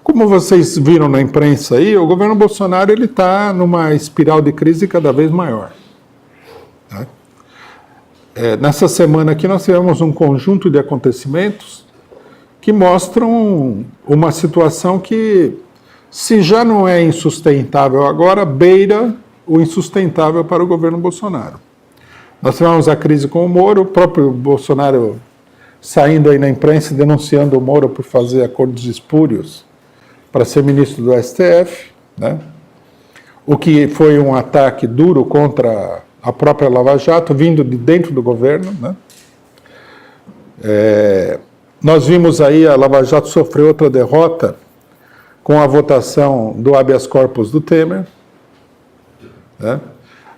Como vocês viram na imprensa aí, o governo Bolsonaro está numa espiral de crise cada vez maior. Tá? Nessa semana aqui nós tivemos um conjunto de acontecimentos que mostram uma situação que, se já não é insustentável agora, beira o insustentável para o governo Bolsonaro. Nós tivemos a crise com o Moro, o próprio Bolsonaro saindo aí na imprensa denunciando o Moro por fazer acordos espúrios para ser ministro do STF, né? O que foi um ataque duro contra a própria Lava Jato, vindo de dentro do governo, né? Nós vimos aí a Lava Jato sofrer outra derrota com a votação do habeas corpus do Temer, né?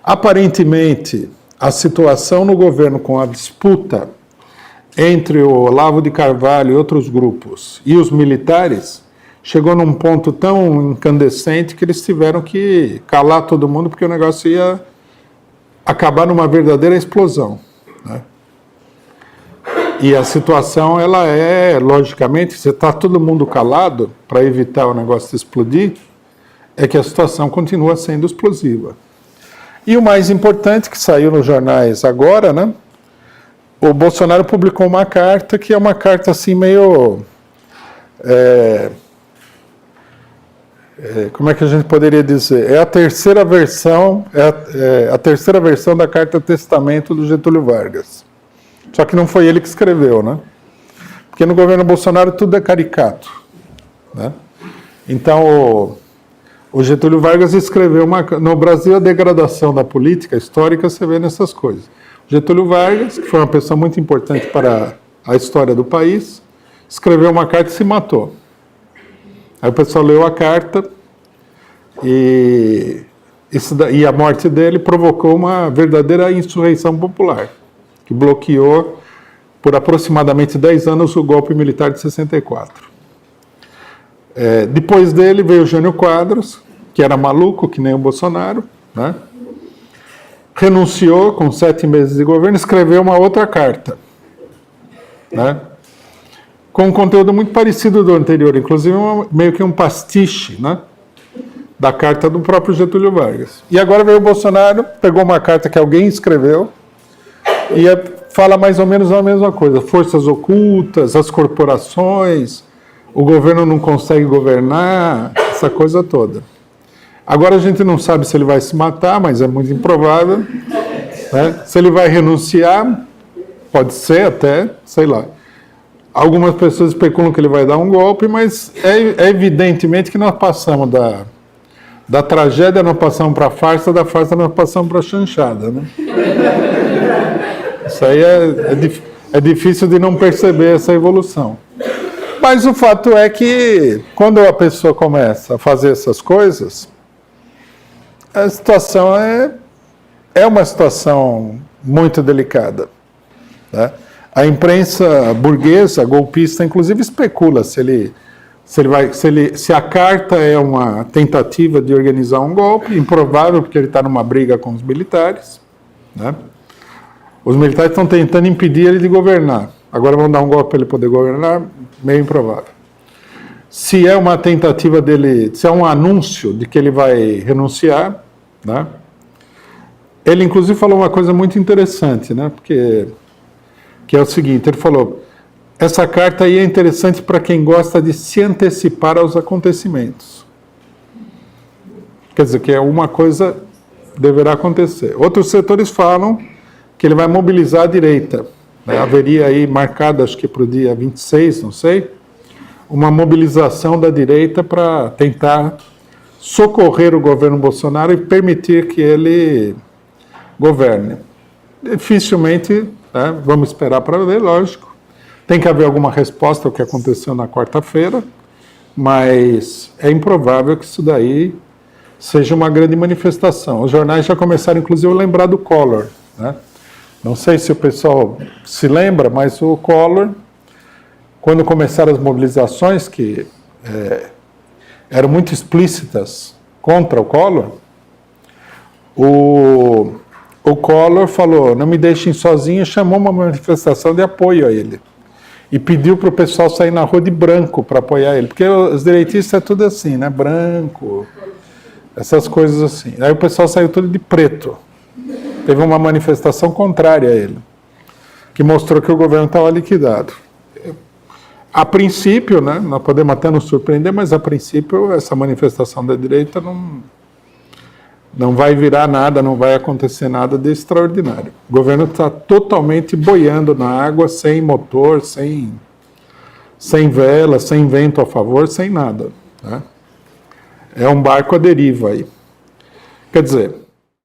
Aparentemente, a situação no governo com a disputa entre o Olavo de Carvalho e outros grupos e os militares chegou num ponto tão incandescente que eles tiveram que calar todo mundo porque o negócio ia acabar numa verdadeira explosão, né? E a situação, ela logicamente, se está todo mundo calado para evitar o negócio de explodir, é que a situação continua sendo explosiva. E o mais importante, que saiu nos jornais agora, né? O Bolsonaro publicou uma carta, que é uma carta assim meio... como é que a gente poderia dizer? É a terceira versão, a terceira versão da Carta Testamento do Getúlio Vargas. Só que não foi ele que escreveu, né? Porque no governo Bolsonaro tudo é caricato, né? Então, o Getúlio Vargas escreveu no Brasil, a degradação da política histórica, você vê nessas coisas. Getúlio Vargas, que foi uma pessoa muito importante para a história do país, escreveu uma carta e se matou. Aí o pessoal leu a carta e a morte dele provocou uma verdadeira insurreição popular, que bloqueou por aproximadamente 10 anos o golpe militar de 64. Depois dele veio o Jânio Quadros, que era maluco, que nem o Bolsonaro, né? Renunciou com 7 meses de governo, escreveu uma outra carta, né? Com um conteúdo muito parecido do anterior, inclusive meio que um pastiche, né? Da carta do próprio Getúlio Vargas. E agora veio o Bolsonaro, pegou uma carta que alguém escreveu e fala mais ou menos a mesma coisa. Forças ocultas, as corporações, o governo não consegue governar, essa coisa toda. Agora a gente não sabe se ele vai se matar, mas é muito improvável, né? Se ele vai renunciar, pode ser até, sei lá. Algumas pessoas especulam que ele vai dar um golpe, mas é evidentemente que nós passamos da tragédia, nós passamos para a farsa, da farsa nós passamos para a chanchada, né? Isso aí é difícil de não perceber essa evolução. Mas o fato é que, quando a pessoa começa a fazer essas coisas, a situação é uma situação muito delicada, né? A imprensa burguesa, golpista, inclusive, especula se a carta é uma tentativa de organizar um golpe, improvável, porque ele está numa briga com os militares, né? Os militares estão tentando impedir ele de governar. Agora vão dar um golpe para ele poder governar, meio improvável. Se é uma tentativa dele, se é um anúncio de que ele vai renunciar, né? Ele, inclusive, falou uma coisa muito interessante, né? Que é o seguinte, ele falou, essa carta aí é interessante para quem gosta de se antecipar aos acontecimentos. Quer dizer, que uma coisa deverá acontecer. Outros setores falam que ele vai mobilizar a direita, né? Haveria aí marcada, acho que para o dia 26, não sei, uma mobilização da direita para tentar socorrer o governo Bolsonaro e permitir que ele governe. Dificilmente, né? Vamos esperar para ver, lógico. Tem que haver alguma resposta ao que aconteceu na quarta-feira, mas é improvável que isso daí seja uma grande manifestação. Os jornais já começaram, inclusive, a lembrar do Collor, né? Não sei se o pessoal se lembra, mas o Collor, quando começaram as mobilizações, que eram muito explícitas contra o Collor, o Collor falou, não me deixem sozinho, e chamou uma manifestação de apoio a ele. e pediu para o pessoal sair na rua de branco para apoiar ele, porque os direitistas é tudo assim, né? Branco, essas coisas assim. Aí o pessoal saiu tudo de preto. Teve uma manifestação contrária a ele, que mostrou que o governo estava liquidado. A princípio, né, nós podemos até nos surpreender, mas a princípio essa manifestação da direita não vai virar nada, não vai acontecer nada de extraordinário. O governo está totalmente boiando na água, sem motor, sem vela, sem vento a favor, sem nada. Né? É um barco à deriva aí. Quer dizer,